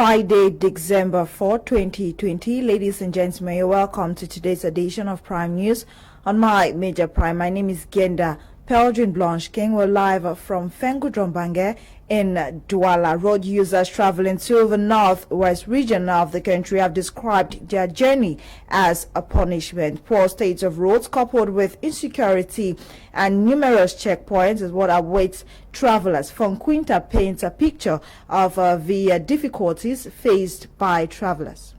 Friday, December 4, 2020. Ladies and gentlemen, you're welcome to today's edition of Prime News on my Major Prime. My name is Genda Peldrin Blanche King. We're live from Fengudrombange in Douala. Road users traveling to the northwest region of the country have described their journey as a punishment. Poor state of roads coupled with insecurity and numerous checkpoints is what awaits travelers. From Quinta paints a picture of the difficulties faced by travelers.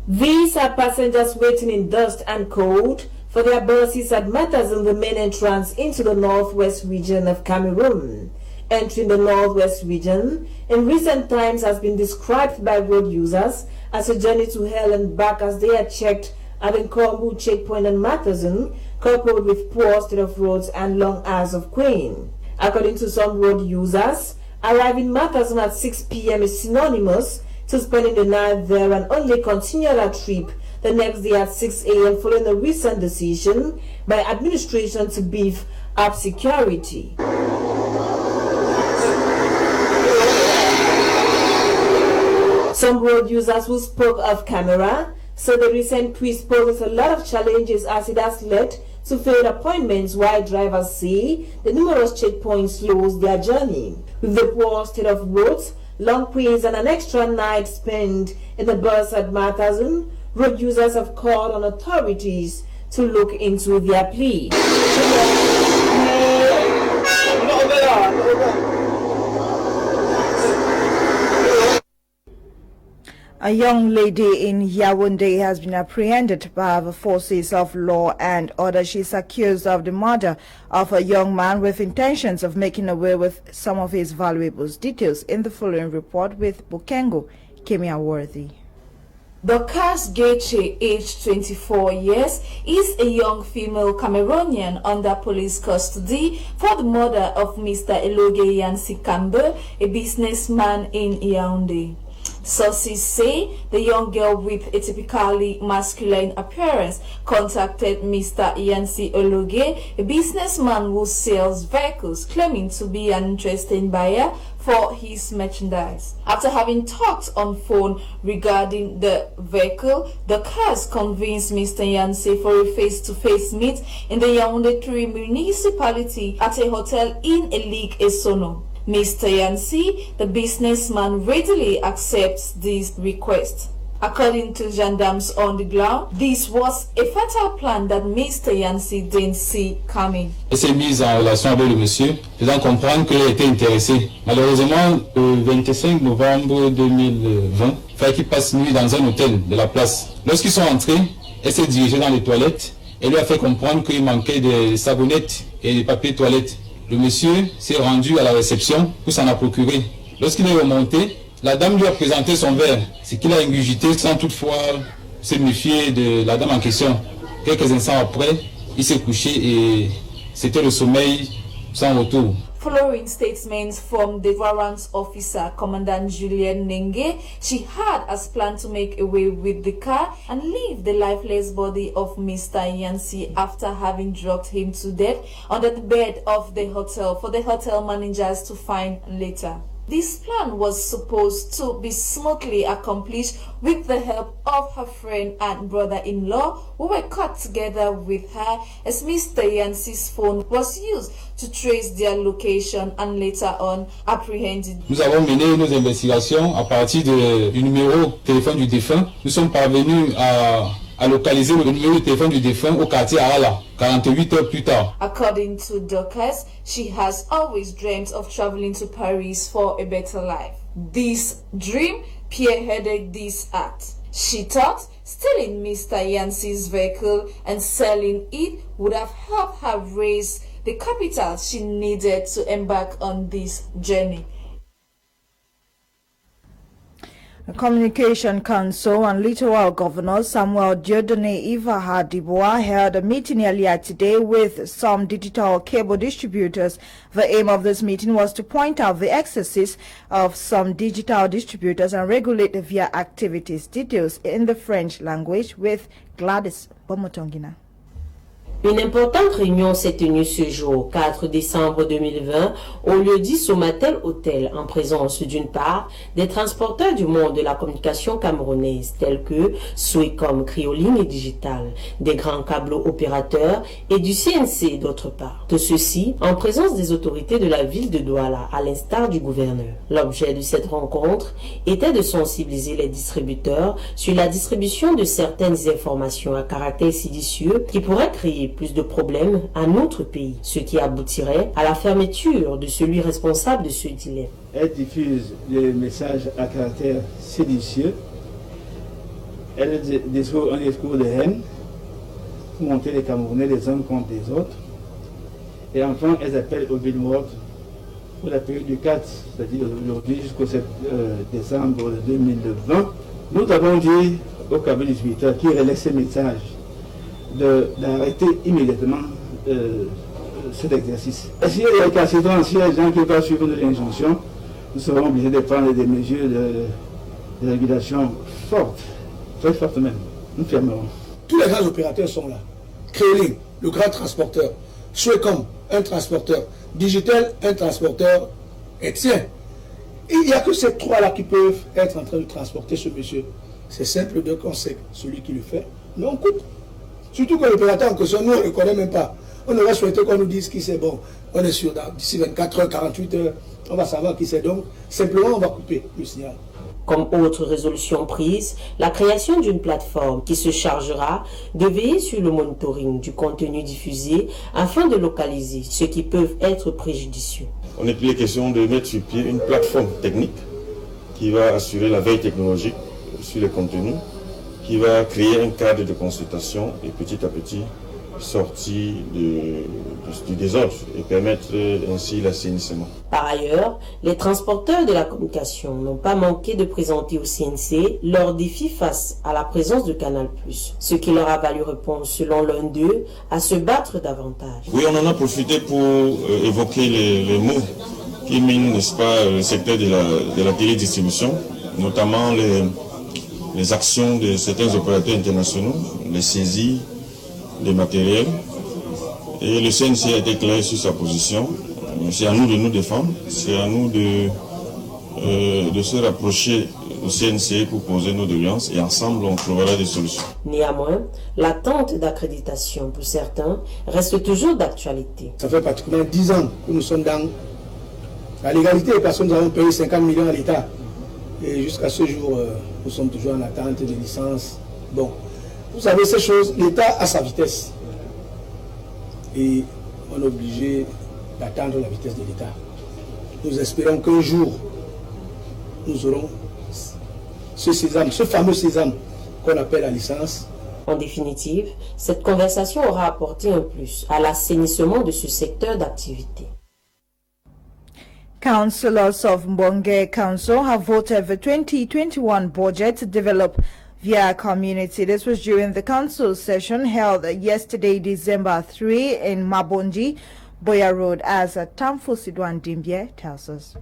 These are passengers waiting in dust and cold for their buses at matters in the main entrance into the northwest region of Cameroon. Entering the northwest region in recent times has been described by road users as a journey to hell and back, as they are checked at the Nkombu checkpoint and Matazin, coupled with poor state of roads and long hours of queuing. According to some road users, arriving Matazin at 6 p.m. is synonymous to spending the night there and only continue their trip the next day at 6 a.m. following a recent decision by administration to beef up security. Some road users who spoke of Kamer said the recent twist poses a lot of challenges as it has led to failed appointments, while drivers say the numerous checkpoints slows their journey. With the poor state of roads, long queues and an extra night spent in the bus at Matazin, road users have called on authorities to look into their plea. A young lady in Yaoundé has been apprehended by the forces of law and order. She is accused of the murder of a young man with intentions of making away with some of his valuables. Details in the following report with Bukengo Kmer. Dorcas Gaethje, aged 24 years, is a young female Cameroonian under police custody for the murder of Mr. Allengagedcitizens, a businessman in Yaoundé. Sources say the young girl with a typically masculine appearance contacted Mr. Allengagedcitizens, a businessman who sells vehicles, claiming to be an interested buyer for his merchandise. After having talked on phone regarding the vehicle, the cars convinced Mr. Allengagedcitizens for a face-to-face meet in the Yaoundé 3 municipality at a hotel in Elik-Esono. Mr. Allengagedcitizens, the businessman, readily accepts this request. According to gendarmes on the ground, this was a fatal plan that Mr. Allengagedcitizens didn't see coming. Elle s'est mise en relation avec le monsieur, faisant comprendre qu'elle était intéressée. Malheureusement, le 25 novembre 2020, il fallait qu'il passe nuit dans un hôtel de la place. Lorsqu'ils sont entrés, elle s'est dirigée dans les toilettes et lui a fait comprendre qu'il manquait des savonnettes et des papiers toilettes. Le monsieur s'est rendu à la réception pour s'en procurer. Lorsqu'il est remonté, la dame lui a présenté son verre, ce qu'il a ingurgité sans toutefois se méfier de la dame en question. Quelques instants après, il s'est couché et c'était le sommeil sans retour. Following statements from the warrant officer, Commandant Julien Nenge, she had as planned to make away with the car and leave the lifeless body of Mr. Allengagedcitizens after having drugged him to death under the bed of the hotel for the hotel managers to find later. This plan was supposed to be smoothly accomplished with the help of her friend and brother-in-law, who were caught together with her as Mr. Allengagedcitizens' phone was used to trace their location and later on apprehended. Nous avons mené nos investigations à partir du numéro de téléphone du défunt. Nous sommes parvenus à localiser le numéro de téléphone du défunt au quartier Arala, 48 heures plus tard. According to Dorcas, she has always dreamt of traveling to Paris for a better life. This dream spearheaded this act. She thought stealing Mr. Allengagedcitizens' vehicle and selling it would have helped her raise the capital she needed to embark on this journey. The Communication Council and Littoral Governor Samuel Dieudonné Ivaha Dibois held a meeting earlier today with some digital cable distributors. The aim of this meeting was to point out the excesses of some digital distributors and regulate their activities. Details in the French language with Gladys Bomotongina. Une importante réunion s'est tenue ce jour, 4 décembre 2020, au lieu-dit Somatel Hôtel, en présence d'une part des transporteurs du monde de la communication camerounaise, tels que Swecom, Crioline et Digital, des grands câbleaux opérateurs et du CNC d'autre part. Tout ceci en présence des autorités de la ville de Douala, à l'instar du gouverneur. L'objet de cette rencontre était de sensibiliser les distributeurs sur la distribution de certaines informations à caractère séditieux qui pourraient créer plus de problèmes à notre pays, ce qui aboutirait à la fermeture de celui responsable de ce dilemme. Elle diffuse des messages à caractère séditieux. Elle détruit un discours de haine pour monter les Camerounais les uns contre les autres. Et enfin, elles appellent au billboard pour la période du 4, c'est-à-dire aujourd'hui jusqu'au 7 décembre 2020. Nous avons dit au cabinet distributeur qui relaie ces messages d'arrêter immédiatement cet exercice. S'il y a des récalcitrants, s'il y a des gens qui vont suivre l'injonction, nous serons obligés de prendre des mesures de régulation fortes, très fortes même. Nous fermerons. Tous les grands opérateurs sont là. Créoline, le grand transporteur. Swecom, un transporteur. Digital, un transporteur. Et tiens, il n'y a que ces trois-là qui peuvent être en train de transporter ce monsieur. C'est simple de conseil. Celui qui le fait, mais on coupe. Surtout que l'opérateur en question, nous, on ne le connaît même pas. On aurait souhaité qu'on nous dise qui c'est bon. On est sûr, d'ici 24 heures, 48 heures, on va savoir qui c'est. Donc, simplement, on va couper le signal. Comme autre résolution prise, la création d'une plateforme qui se chargera de veiller sur le monitoring du contenu diffusé afin de localiser ceux qui peuvent être préjudicieux. On n'est plus question de mettre sur pied une plateforme technique qui va assurer la veille technologique sur les contenus, qui va créer un cadre de consultation et petit à petit sortir du désordre et permettre ainsi l'assainissement. Par ailleurs, les transporteurs de la communication n'ont pas manqué de présenter au CNC leurs défis face à la présence de Canal+, ce qui leur a valu répondre, selon l'un d'eux, à se battre davantage. Oui, on en a profité pour évoquer les mots qui minent, n'est-ce pas, le secteur de la télédistribution, notamment les actions de certains opérateurs internationaux, les saisies des matériels. Et le CNC a été clair sur sa position. C'est à nous de nous défendre, c'est à nous de se rapprocher au CNC pour poser nos doléances et ensemble on trouvera des solutions. Néanmoins, l'attente d'accréditation pour certains reste toujours d'actualité. Ça fait pratiquement 10 ans que nous sommes dans la légalité parce que nous avons payé 50 millions à l'État. Et jusqu'à ce jour, nous sommes toujours en attente de licence. Bon, vous savez ces choses, l'État a sa vitesse. Et on est obligé d'attendre la vitesse de l'État. Nous espérons qu'un jour, nous aurons ce sésame, ce fameux sésame qu'on appelle la licence. En définitive, cette conversation aura apporté un plus à l'assainissement de ce secteur d'activité. Councillors of Mbonge Council have voted the 2021 budget developed via community. This was during the council session held yesterday, December 3 in Mabonji, Boya Road, as Tamfo Sidwan Dimbye tells us.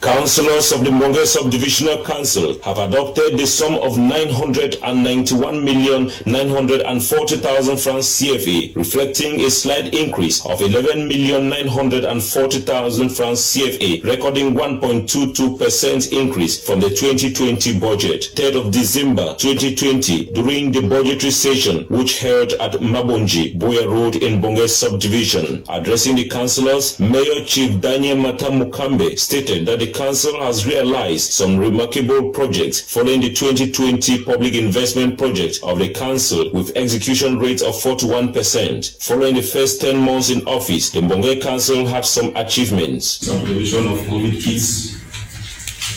Councillors of the Mbonge Subdivisional Council have adopted the sum of 991,940,000 francs CFA, reflecting a slight increase of 11,940,000 francs CFA, recording 1.22% increase from the 2020 budget. 3rd of December 2020, during the budgetary session which held at Mabonji, Boya Road in Mbonge Subdivision. Addressing the councillors, Mayor Chief Daniel Matamukambe stated that the council has realized some remarkable projects following the 2020 public investment project of the council with execution rate of 41%. Following the first 10 months in office, the Mbonge Council had some achievements. Some provision of COVID kits.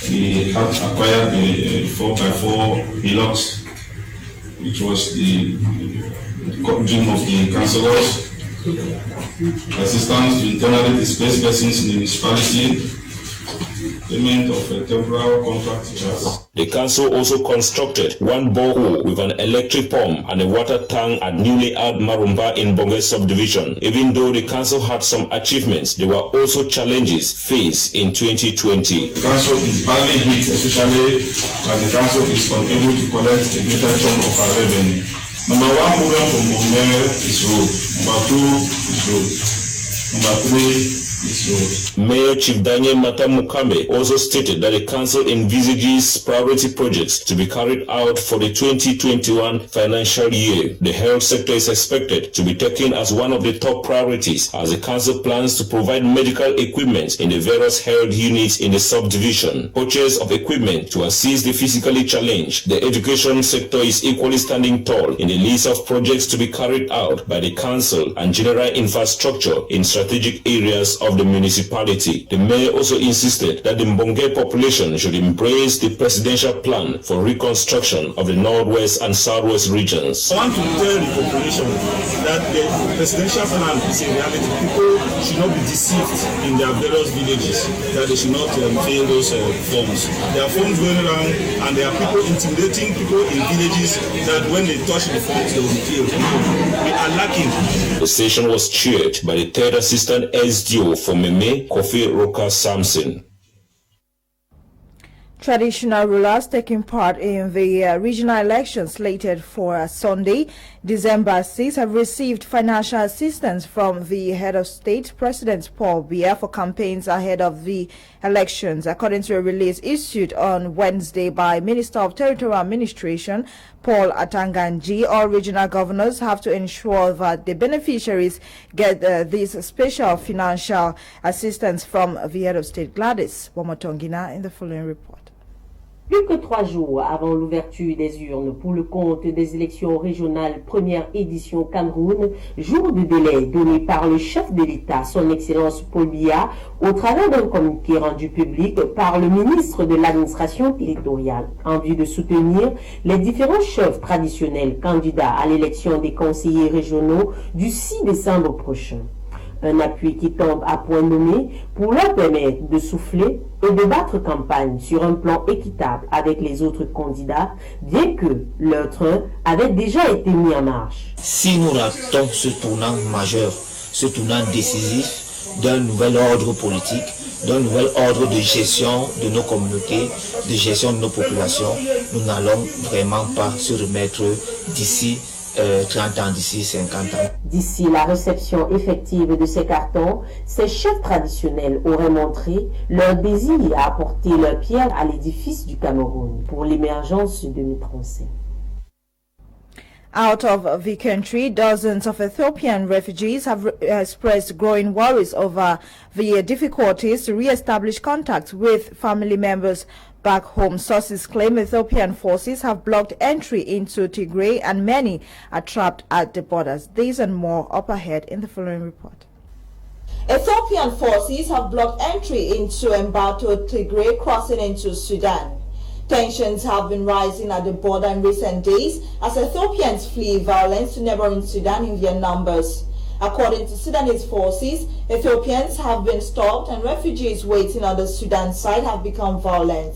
We have acquired a 4x4 Hilux, which was the dream of the councillors. Assistance to internally displaced persons in the municipality. Payment of a temporary contract teachers. The council also constructed one borehole with an electric pump and a water tank at newly add Marumba in Mbonge Subdivision. Even though the council had some achievements, there were also challenges faced in 2020. The council is badly hit, especially as the council is unable to collect a greater chunk of our revenue. Number 1 program for Kmer is road. Number 2 is road. Number 3 is road. Mayor Chief Daniel Matamukambe also stated that the council envisages priority projects to be carried out for the 2021 financial year. The health sector is expected to be taken as one of the top priorities as the council plans to provide medical equipment in the various health units in the subdivision. Purchase of equipment to assist the physically challenged. The education sector is equally standing tall in the list of projects to be carried out by the council and general infrastructure in strategic areas of the municipality. The mayor also insisted that the Mbonge population should embrace the presidential plan for reconstruction of the northwest and southwest regions. I want to tell the population that the presidential plan is a reality. People should not be deceived in their various villages, that they should not fail those forms. There are forms going around and there are people intimidating people in villages that when they touch the forms they will be killed. We are lacking. The session was chaired by the third assistant SDO for Meme, Kofi Roka Samson. Traditional rulers taking part in the regional elections slated for Sunday, December 6, have received financial assistance from the head of state, President Paul Biya, for campaigns ahead of the elections. According to a release issued on Wednesday by Minister of Territorial Administration, Paul Atanganji, all regional governors have to ensure that the beneficiaries get this special financial assistance from the head of state, Gladys Bomotongina, in the following report. Plus que 3 jours avant l'ouverture des urnes pour le compte des élections régionales première édition Cameroun, jour de délai donné par le chef de l'État, son Excellence Paul Biya, au travers d'un communiqué rendu public par le ministre de l'administration territoriale, en vue de soutenir les différents chefs traditionnels candidats à l'élection des conseillers régionaux du 6 décembre prochain. Un appui qui tombe à point nommé pour leur permettre de souffler et de battre campagne sur un plan équitable avec les autres candidats, bien que leur train avait déjà été mis en marche. Si nous ratons ce tournant majeur, ce tournant décisif d'un nouvel ordre politique, d'un nouvel ordre de gestion de nos communautés, de gestion de nos populations, nous n'allons vraiment pas se remettre d'ici 30 ans, d'ici 50 ans. D'ici la réception effective de ces cartons, ces chefs traditionnels auraient montré leur désir à apporter leur pierre à l'édifice du Cameroun pour l'émergence 2035. Out of the country, dozens of Ethiopian refugees have expressed growing worries over the difficulties to re-establish contact with family members back home. Sources claim Ethiopian forces have blocked entry into Tigray and many are trapped at the borders. These and more up ahead in the following report. Ethiopian forces have blocked entry into Mbato Tigray, crossing into Sudan. Tensions have been rising at the border in recent days as Ethiopians flee violence to neighboring Sudan in their numbers. According to Sudanese forces, Ethiopians have been stopped and refugees waiting on the Sudan side have become violent.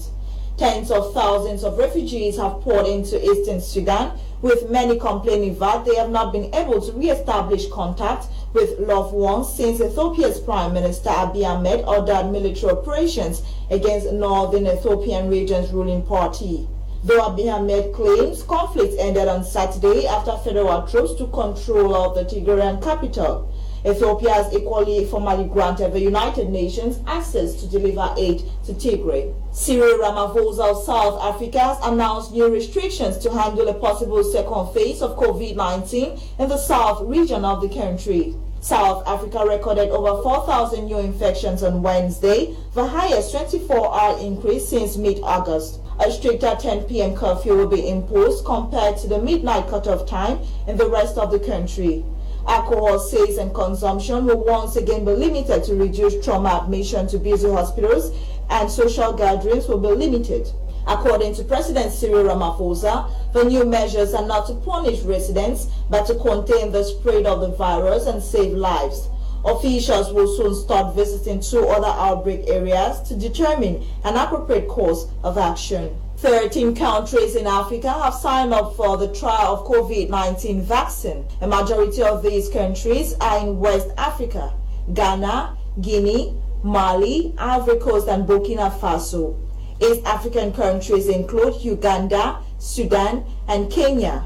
Tens of thousands of refugees have poured into eastern Sudan, with many complaining that they have not been able to re-establish contact with loved ones since Ethiopia's Prime Minister Abiy Ahmed ordered military operations against northern Ethiopian region's ruling party. Though Abiy Ahmed claims conflict ended on Saturday after federal troops took control of the Tigrayan capital, Ethiopia has equally formally granted the United Nations access to deliver aid to Tigray. Cyril Ramaphosa of South Africa has announced new restrictions to handle a possible second phase of COVID-19 in the south region of the country. South Africa recorded over 4,000 new infections on Wednesday, the highest 24-hour increase since mid-August. A stricter 10 p.m. curfew will be imposed compared to the midnight cutoff time in the rest of the country. Alcohol sales and consumption will once again be limited to reduce trauma admission to busy hospitals, and social gatherings will be limited. According to President Cyril Ramaphosa, the new measures are not to punish residents, but to contain the spread of the virus and save lives. Officials will soon start visiting 2 other outbreak areas to determine an appropriate course of action. 13 countries in Africa have signed up for the trial of COVID-19 vaccine. A majority of these countries are in West Africa: Ghana, Guinea, Mali, Ivory Coast, and Burkina Faso. East African countries include Uganda, Sudan, and Kenya.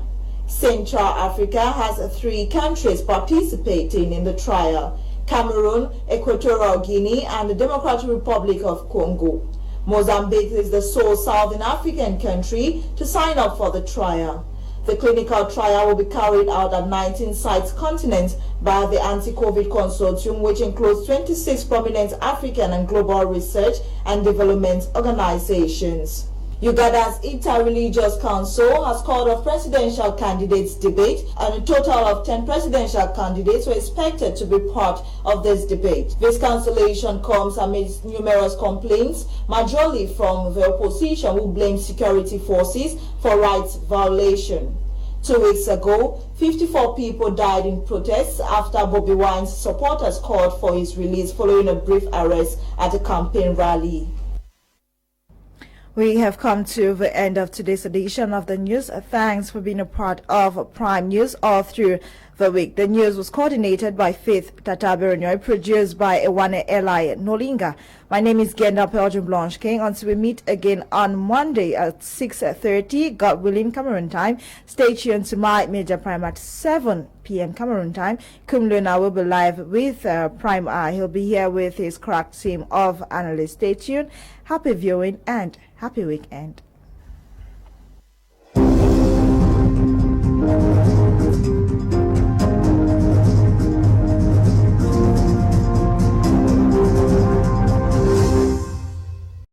Central Africa has 3 countries participating in the trial: Cameroon, Equatorial Guinea, and the Democratic Republic of Congo. Mozambique is the sole Southern African country to sign up for the trial. The clinical trial will be carried out at 19 sites continents by the Anti-COVID Consortium, which includes 26 prominent African and global research and development organizations. Uganda's Interreligious Council has called a presidential candidates debate, and a total of 10 presidential candidates were expected to be part of this debate. This cancellation comes amidst numerous complaints, majorly from the opposition, who blamed security forces for rights violation. 2 weeks ago, 54 people died in protests after Bobi Wine's supporters called for his release following a brief arrest at a campaign rally. We have come to the end of today's edition of the news. Thanks for being a part of Prime News all through the week. The news was coordinated by Faith Tataberonyoy, produced by Ewane Eli Nolinga. My name is Genda Belgian Blanche King. Until we meet again on Monday at 6:30, God willing, Cameroon time. Stay tuned to my Major Prime at 7 p.m. Cameroon time. Kumluna will be live with Prime Eye. He'll be here with his crack team of analysts. Stay tuned. Happy viewing and happy weekend.